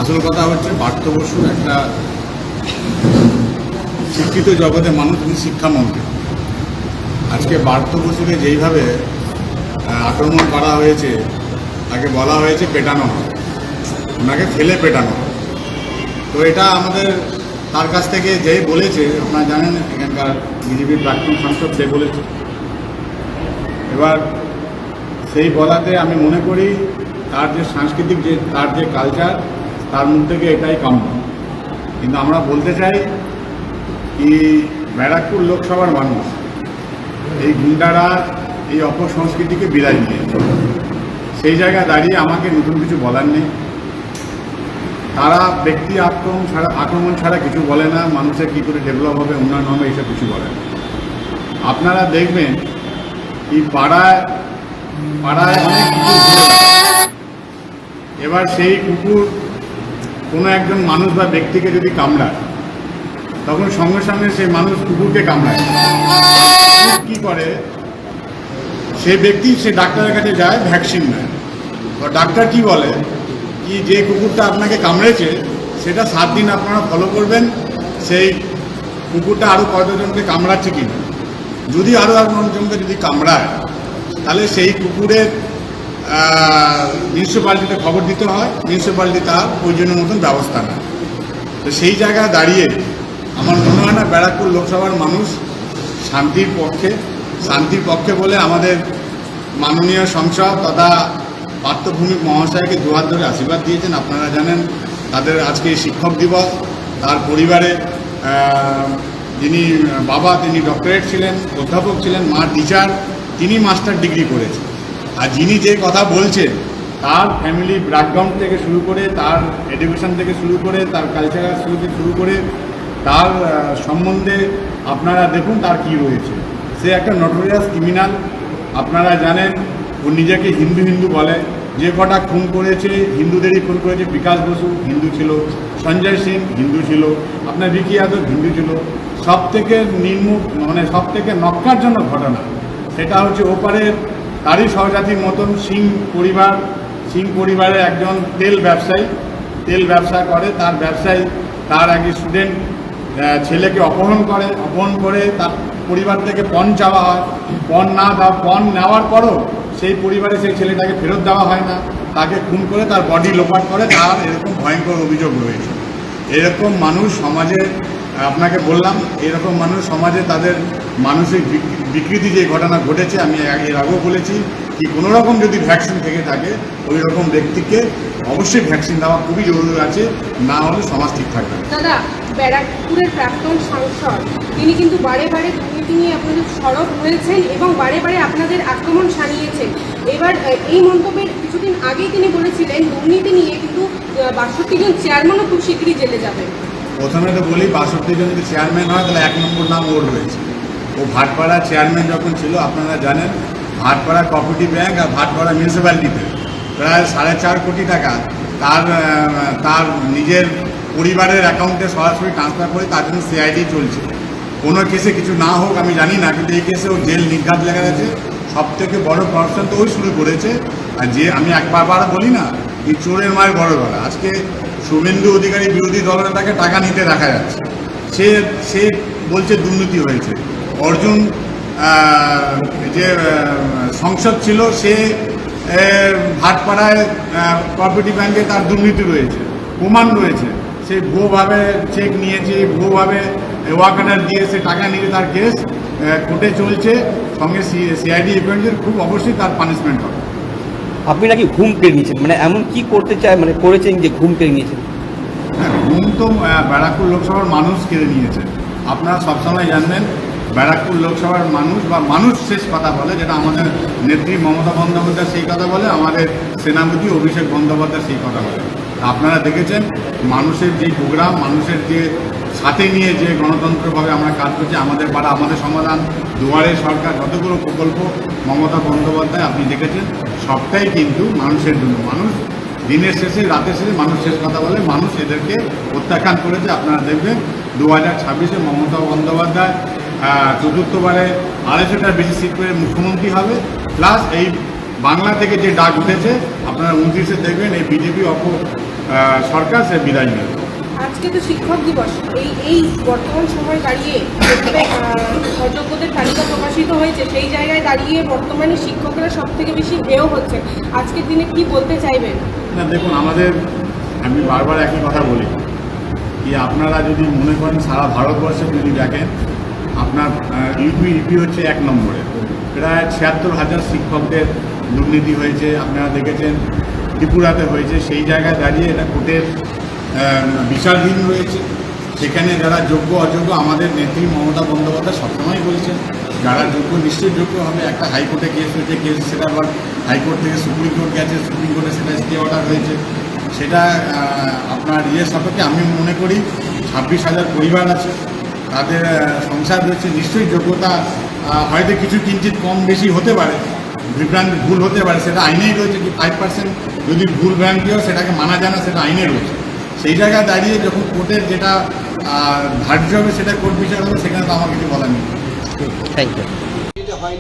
আসল কথা হচ্ছে পার্থ বসু একটা শিক্ষিত জগতের মানুষ, তিনি শিক্ষামন্ত্রী। আজকে পার্থ বসুকে যেইভাবে আক্রমণ করা হয়েছে, তাকে বলা হয়েছে পেটানো হয়, ওনাকে ফেলে পেটানো হয়। তো এটা আমাদের তার কাছ থেকে যেই বলেছে, আপনারা জানেন এখানকার বিজেপির প্রাক্তন সাংসদ সে বলেছে। এবার সেই বলাতে আমি মনে করি তার যে সাংস্কৃতিক তার যে কালচার, তার মুখ থেকে এটাই কাম্য। কিন্তু আমরা বলতে চাই কি ব্যারাকপুর লোকসভার মানুষ এই গুন্ডারা এই অপসংস্কৃতিকে বিদায় নিয়েছে। সেই দাঁড়িয়ে আমাকে নতুন কিছু বলার নেই। তারা ব্যক্তি আক্রমণ ছাড়া কিছু বলে না, মানুষের কী করে ডেভেলপ হবে, উন্নয়ন হবে, এইসব কিছু বলে না। আপনারা দেখবেন কি পাড়ায় অনেক কুকুর ঘুরে বেড়ায়। এবার সেই কুকুর কোনো একজন মানুষ বা ব্যক্তিকে যদি কামড়ায়, তখন সঙ্গে সঙ্গে সেই মানুষ কুকুরকে কামড়ায়। কি করে সেই ব্যক্তি, সে ডাক্তারের কাছে যায়, ভ্যাকসিন নেয়। তো ডাক্তার কি বলে কি যে কুকুরটা আপনাকে কামড়েছে সেটা 7 দিন আপনারা ফলো করবেন, সেই কুকুরটা আরও কতজনকে কামড়াচ্ছে কিনা। যদি আরও একজনকে যদি কামড়ায়, তাহলে সেই কুকুরের মিউনিসিপ্যালিটিতে খবর দিতে হয়, মিউনিসিপ্যালিটি তার প্রয়োজনীয় মতন ব্যবস্থা নেয়। তো সেই জায়গায় দাঁড়িয়ে আমার মনে হয় না ব্যারাকপুর লোকসভার মানুষ শান্তির পক্ষে বলে আমাদের মাননীয় সংসদ তথা পার্থভূমিক মহাশয়কে দুহাত ধরে আশীর্বাদ দিয়েছেন। আপনারা জানেন তাদের আজকে শিক্ষক দিবস। তার পরিবারে যিনি বাবা, তিনি ডক্টরেট ছিলেন, অধ্যাপক ছিলেন, মা টিচার, তিনি মাস্টার ডিগ্রি করেছেন। আর যিনি যে কথা বলছেন, তার ফ্যামিলি ব্যাকগ্রাউন্ড থেকে শুরু করে, তার এডুকেশন থেকে শুরু করে, তার কালচারাল থেকে শুরু করে, তার সম্বন্ধে আপনারা দেখুন তার কি রয়েছে। সে একটা নটোরিয়াস ক্রিমিনাল। আপনারা জানেন ও নিজেকে হিন্দু বলে। যে কটা খুন করেছে হিন্দুদেরই খুন করেছে। বিকাশ বসু হিন্দু ছিল, সঞ্জয় সিং হিন্দু ছিল, আপনার রিকি যাদব হিন্দু ছিল। সব থেকে সব থেকে নক্কারজনক ঘটনা সেটা হচ্ছে ওপারের তারই সহজাতির মতন সিং পরিবারের একজন তেল ব্যবসা করে। তার ব্যবসায়ী তার এক স্টুডেন্ট ছেলেকে অপহরণ করে তার পরিবার থেকে পণ চাওয়া হয়। পণ নেওয়ার পরও সেই পরিবারে সেই ছেলেটাকে ফেরত দেওয়া হয় না, তাকে খুন করে তার বডি লোপাট করে। তার এরকম ভয়ঙ্কর অভিযোগ রয়েছে। এরকম মানুষ সমাজে, আপনাকে বললাম, এরকম মানুষ সমাজে তাদের মানসিক বিকৃতি যে ঘটনা ঘটেছে, আমি এর আগেও বলেছি কি কোনো রকম যদি ভ্যাকসিন থেকে থাকে, ওই রকম ব্যক্তিকে অবশ্যই ভ্যাকসিন দেওয়া খুবই জরুরি আছে, না হলে সমাজ ঠিক থাকবে না। দাদা, ব্যারাকপুরের প্রাক্তন সাংসদ তিনি কিন্তু বারে দুর্নীতি নিয়ে আপনাদের সরব হয়েছেন এবং বারে আপনাদের আক্রমণ শানিয়েছেন। এবার এই মন্তব্যের কিছুদিন আগেই তিনি বলেছিলেন দুর্নীতি নিয়ে কিন্তু 62 জন চেয়ারম্যানও খুব শীঘ্রই জেলে যাবেন। প্রথমে তো বলি, 62 জন যদি চেয়ারম্যান হয় তাহলে 1 নম্বর নাম ওর রয়েছে। ও ভাটপাড়া চেয়ারম্যান যখন ছিল, আপনারা জানেন ভাটপাড়া কোঅপারেটিভ ব্যাংক আর ভাটপাড়া মিউনিসিপ্যালিটিতে প্রায় 4.5 কোটি টাকা তার নিজের পরিবারের অ্যাকাউন্টে সরাসরি ট্রান্সফার করে, তার জন্য সিআইডি চলছে। কোনো কেসে কিছু না হোক আমি জানি না, কিন্তু এই কেসে ও জেল নির্ঘাত লেগে গেছে। সব থেকে বড় করাপশন তো ওই শুরু করেছে। আর যে আমি একবার বলি না, এই চোরের মায়ের বড় গলা। আজকে শুভেন্দু অধিকারী বিরোধী দলনেতাকে টাকা নিতে দেখা যাচ্ছে, সে বলছে দুর্নীতি হয়েছে। অর্জুন যে সংসদ ছিল, সে ভাটপাড়ায় কোঅপারেটিভ ব্যাংকে তার দুর্নীতি রয়েছে, প্রমাণ রয়েছে। সে ভুয়োভাবে চেক নিয়েছে, ভুয়োভাবে ওয়ার্ক অর্ডার দিয়ে সে টাকা নিয়ে তার কেস কোর্টে চলছে। সঙ্গে সিআইডি অ্যাপয়েন্টের খুব অবশ্যই তার পানিশমেন্ট হবে। আপনি নাকি ঘুম কেড়ে নিয়েছেন, মানে এমন কি করতে চায়, মানে করেছেন যে ঘুম কেড়ে নিয়েছেন? হ্যাঁ, ঘুম তো ব্যারাকপুর লোকসভার মানুষ কেড়ে নিয়েছে। আপনারা সবসময় জানবেন ব্যারাকপুর লোকসভার মানুষ শেষ কথা বলে, যেটা আমাদের নেত্রী মমতা বন্দ্যোপাধ্যায় সেই কথা বলে, আমাদের সেনাপতি অভিষেক বন্দ্যোপাধ্যায় সেই কথা বলে। আপনারা দেখেছেন মানুষের যে প্রোগ্রাম, মানুষের যে সাথে নিয়ে যে গণতন্ত্রভাবে আমরা কাজ করছি, আমাদের পাড়া আমাদের সমাধান, দুয়ারে সরকার, যতগুলো প্রকল্প মমতা বন্দ্যোপাধ্যায় আপনি দেখেছেন, সবটাই কিন্তু মানুষের জন্য। মানুষ দিনের শেষে, রাতের শেষে মানুষ শেষ কথা বলে। মানুষ এদেরকে প্রত্যাখ্যান করেছে। আপনারা দেখবেন 2026-এ মমতা বন্দ্যোপাধ্যায় চতুর্থবারে 250টার বেশি সিট পেয়ে মুখ্যমন্ত্রী হবে। প্লাস এই বাংলা থেকে যে ডাক উঠেছে, আপনারা 29-এ দেখবেন এই বিজেপি সরকার সে বিদায় নেবে। আজকে তো শিক্ষক দিবস, এই বর্তমান সময় দাঁড়িয়ে যেভাবে অযোগ্যদের তালিকা প্রকাশিত হয়েছে, সেই জায়গায় দাঁড়িয়ে বর্তমানে শিক্ষকরা সব থেকে বেশি হেয় হচ্ছে। আজকের দিনে কি বলতে চাইবেন? না দেখুন, আমি বারবার একই কথা বলি কি আপনারা যদি মনে করেন সারা ভারতবর্ষে যদি দেখেন, আপনার ইউপি হচ্ছে 1 নম্বরে, প্রায় 76,000 শিক্ষকদের দুর্নীতি হয়েছে। আপনারা দেখেছেন ত্রিপুরাতে হয়েছে। সেই জায়গায় দাঁড়িয়ে এটা কোর্টের বিচারহীন রয়েছে। সেখানে যারা যোগ্য অযোগ্য, আমাদের নেত্রী মমতা বন্দ্যোপাধ্যায় সবসময় বলছেন যারা যোগ্য নিশ্চয়ই যোগ্য হবে। একটা হাইকোর্টে কেস হয়েছে, সেটা আবার হাইকোর্ট থেকে সুপ্রিম কোর্ট গেছে, সুপ্রিম কোর্টে সেটা স্টে অর্ডার হয়েছে। সেটা আপনার সাপেক্ষে আমি মনে করি 26,000 পরিবার আছে, তাদের সংসার রয়েছে, নিশ্চয়ই যোগ্যতা হয়তো কিছু কিঞ্চিত কম বেশি হতে পারে, বিভ্রান্তি ভুল হতে পারে, সেটা আইনেই রয়েছে কি 5% যদি ভুল ভ্রান্তিও সেটাকে মানা যায় না, সেটা আইনে রয়েছে। সেই জায়গায় দাঁড়িয়ে যখন কোর্টের যেটা ধার্য হবে সেটা কোর্ট বিচার হবে, সেখানে তো আমার কিছু বলার নেই। Thank you.